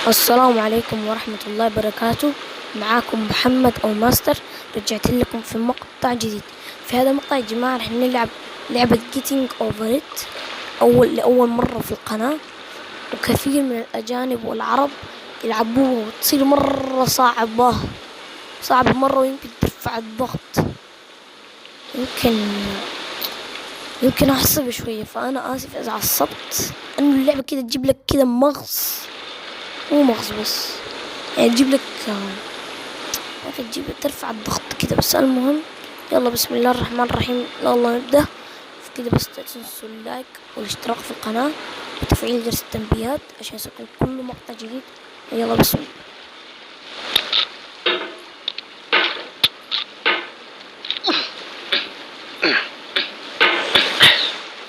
السلام عليكم ورحمة الله وبركاته. معاكم محمد أو ماستر. رجعت لكم في مقطع جديد. في هذا المقطع يا جماعة رح نلعب لعبة قيتنق اوفر لأول مرة في القناة، وكثير من الأجانب والعرب يلعبوها وتصير مرة صعبة مرة، ويمكن ترفع الضغط، يمكن أعصب شوية، فأنا آسف إذا عصبت. إنه اللعبة كده تجيب لك كده مو مغص بس، يعني تجيب لك ترفع الضغط كده. بس المهم يلا بسم الله الرحمن الرحيم، يلا نبدأ. كده بس لا تنسوا اللايك والاشتراك في القناة وتفعيل جرس التنبيهات عشان يصلكم كل مقطع جديد. يلا بسم الله.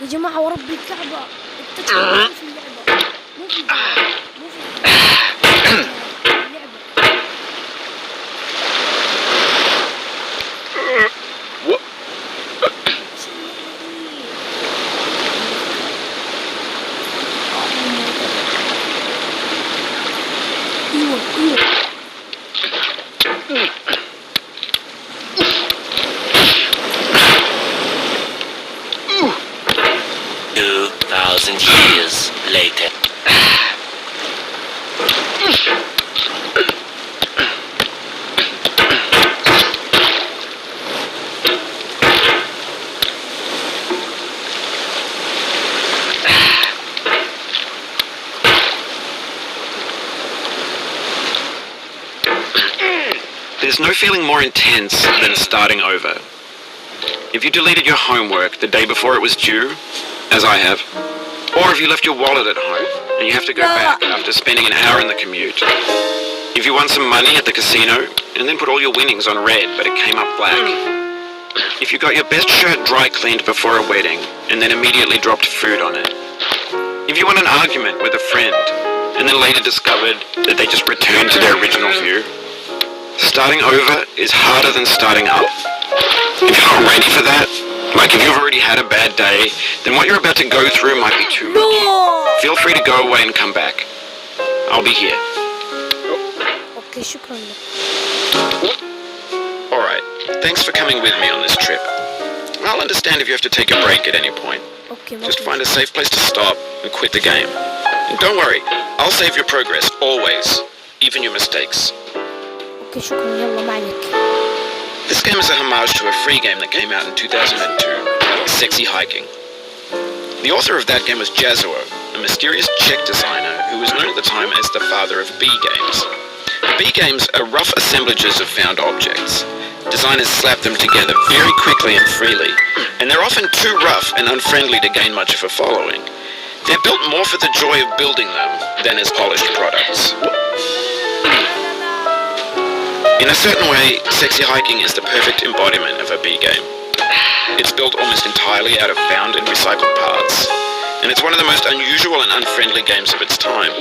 يا جماعة وربي الكعبة التتش في اللعبة، مو في اللعبة. ايوه 2000 years later. There's no feeling more intense than starting over. If you deleted your homework the day before it was due, as I have, or if you left your wallet at home and you have to go back after spending an hour in the commute. If you won some money at the casino and then put all your winnings on red but it came up black. If you got your best shirt dry cleaned before a wedding and then immediately dropped food on it. If you won an argument with a friend and then later discovered that they just returned to their original view. Starting over is harder than starting up. If you're not ready for that, like if you've already had a bad day, then what you're about to go through might be too much. Feel free to go away and come back. I'll be here. اوكي شكرا لك. Alright, thanks for coming with me on this trip. I'll understand if you have to take a break at any point. Just find a safe place to stop and quit the game. And don't worry, I'll save your progress, always, even your mistakes. اوكي شكرا، يلا ما عليك. This game is a homage to a free game that came out in 2002, Sexy Hiking. The author of that game was Jazuo, a mysterious Czech designer who was known at the time as the father of B games. B games are rough assemblages of found objects. Designers slap them together very quickly and freely, and they're often too rough and unfriendly to gain much of a following. They're built more for the joy of building them than as polished products. In a certain way, Sexy Hiking is the perfect embodiment of a B game. It's built almost entirely out of found and recycled parts, and it's one of the most unusual and unfriendly games of its time.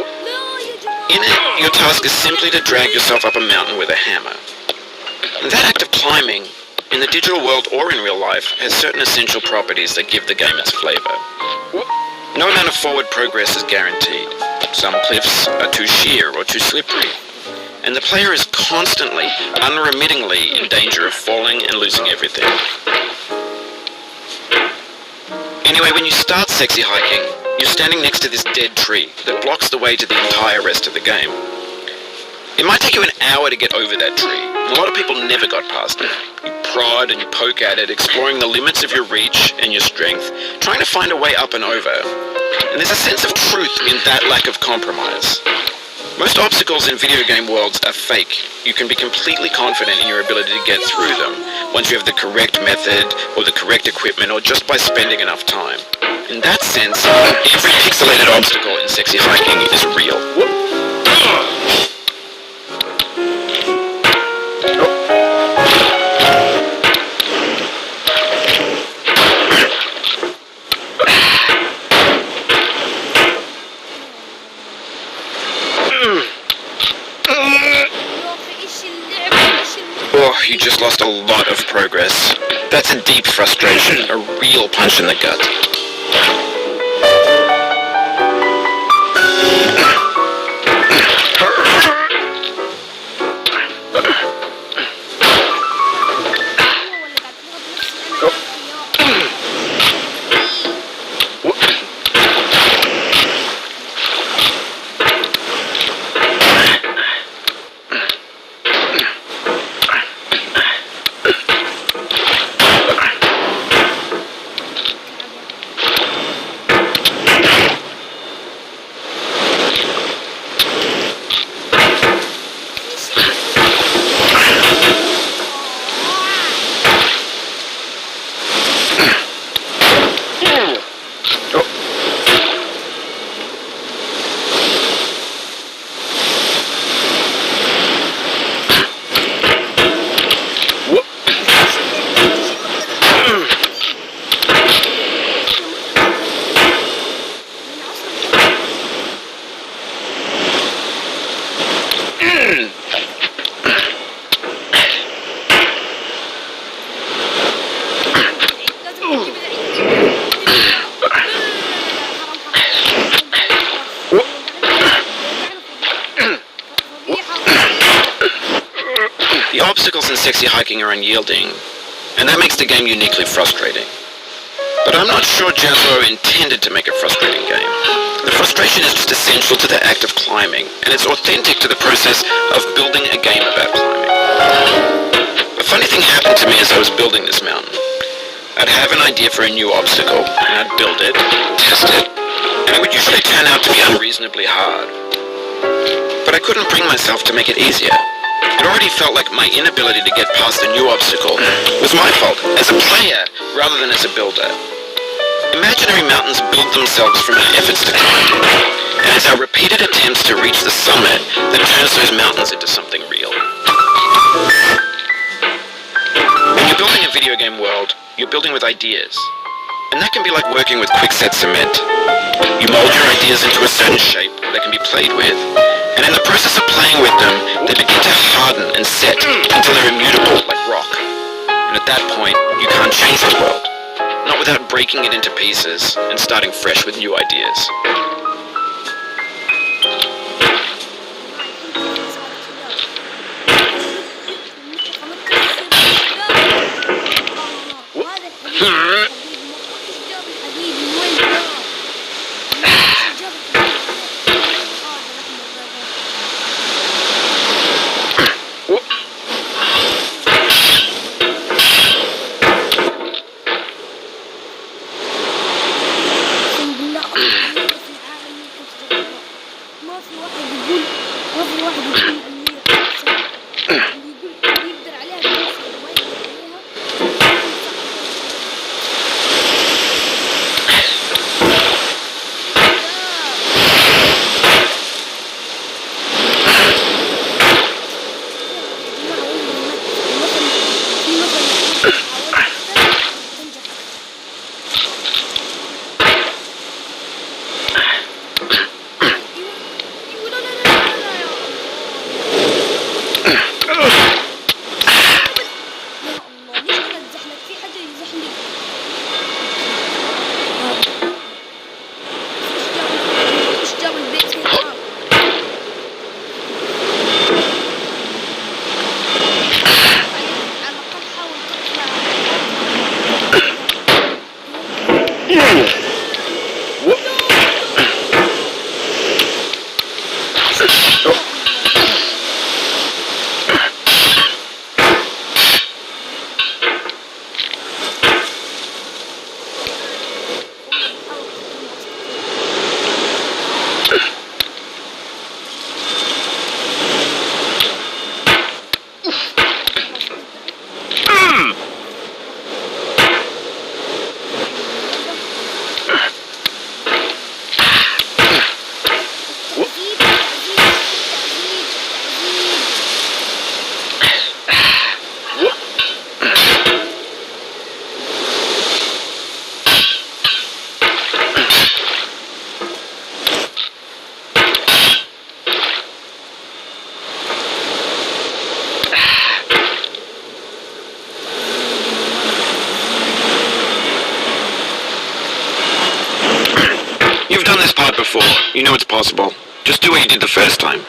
In it, your task is simply to drag yourself up a mountain with a hammer. And that act of climbing, in the digital world or in real life, has certain essential properties that give the game its flavor. No amount of forward progress is guaranteed. Some cliffs are too sheer or too slippery. And the player is constantly, unremittingly in danger of falling and losing everything. Anyway, when you start Sexy Hiking, you're standing next to this dead tree that blocks the way to the entire rest of the game. It might take you an hour to get over that tree, and a lot of people never got past it. You prod and you poke at it, exploring the limits of your reach and your strength, trying to find a way up and over. And there's a sense of truth in that lack of compromise. Most obstacles in video game worlds are fake. You can be completely confident in your ability to get through them once you have the correct method or the correct equipment or just by spending enough time. In that sense, every pixelated obstacle in Sexy Hiking is real. Oh, you just lost a lot of progress. That's a deep frustration, a real punch in the gut. vertex you're hiking are unyielding, and that makes the game uniquely frustrating. But I'm not sure Jazzo intended to make a frustrating game. The frustration is just essential to the act of climbing, and it's authentic to the process of building a game about climbing. A funny thing happened to me as I was building this mountain. I'd have an idea for a new obstacle, and I'd build it, test it, and it would usually turn out to be unreasonably hard. But I couldn't bring myself to make it easier. It already felt like my inability to get past a new obstacle was my fault as a player rather than as a builder. Imaginary mountains build themselves from our efforts to climb, and it's our repeated attempts to reach the summit that turns those mountains into something real. When you're building a video game world, you're building with ideas, and that can be like working with quickset cement. You mold your ideas into a certain shape that can be played with, and in the process of playing with them, they begin to harden and set until they're immutable like rock. And at that point, you can't change the world, not without breaking it into pieces and starting fresh with new ideas. Before. You know it's possible. Just do what you did the first time.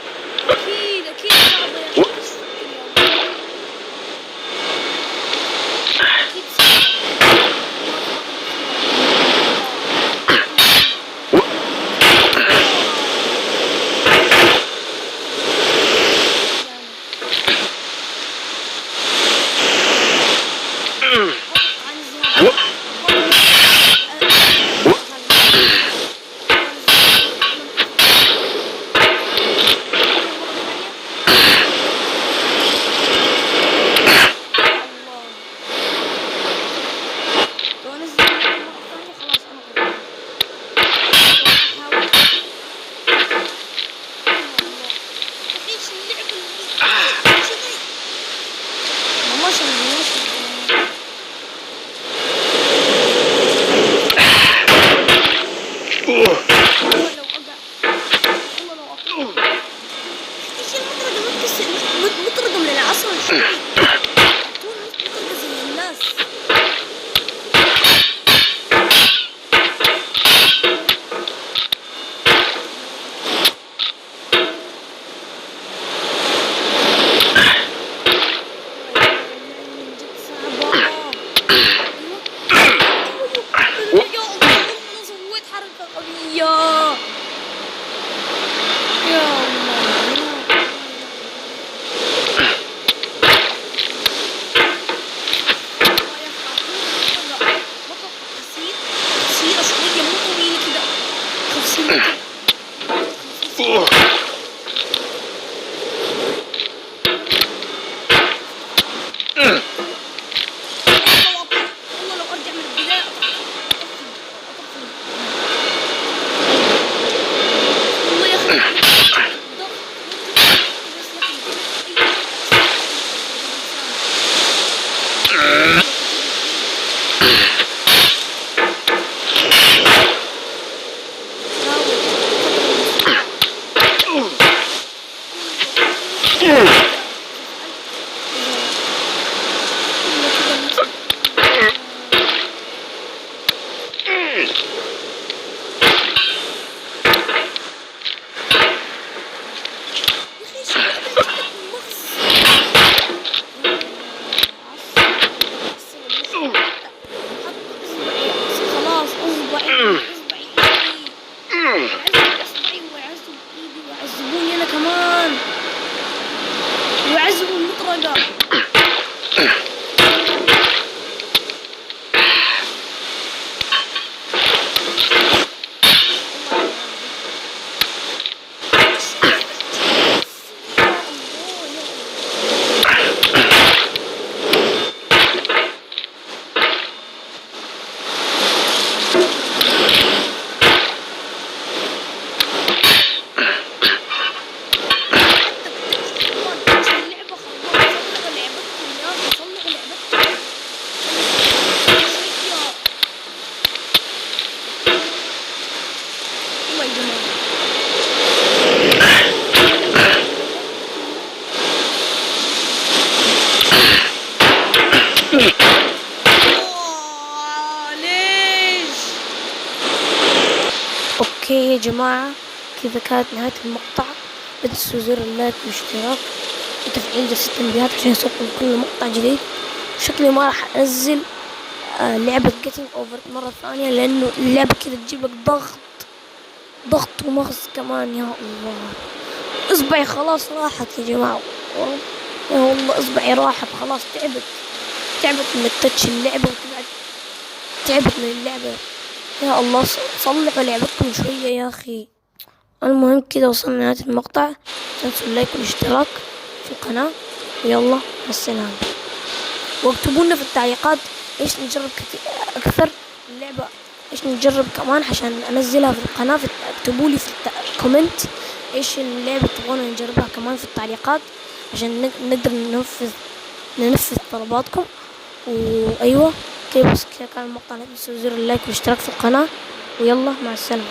جماعة كذا كانت نهاية المقطع. لا تنسوا زر اللايك والاشتراك وتفعيل جرس التنبيهات عشان يوصلكم كل مقطع جديد. شكلي ما راح انزل لعبة قيتنق اوفر مرة ثانية، لانه اللعبة كذا تجيب لك ضغط ومغص كمان. يا الله اصبعي خلاص راحت يا جماعة، يا والله اصبعي راحت خلاص، تعبت من التتش اللعبة، تعبت من اللعبة. يا الله صلحوا لعبتكم شوية يا اخي. المهم كذا وصلنا لنهاية المقطع. تنسوا اللايك والاشتراك في القناة، ويلا مع السلامة. واكتبوا لنا في التعليقات ايش نجرب اكثر اللعبة، ايش نجرب كمان عشان انزلها في القناة. اكتبوا لي في الكومنت ايش اللعبة تبغونا نجربها كمان في التعليقات عشان نقدر ننفذ طلباتكم. وايوه كذا بس كذا كان المقطع. لا تنسوا زر اللايك والاشتراك في القناة، ويلا مع السلامة.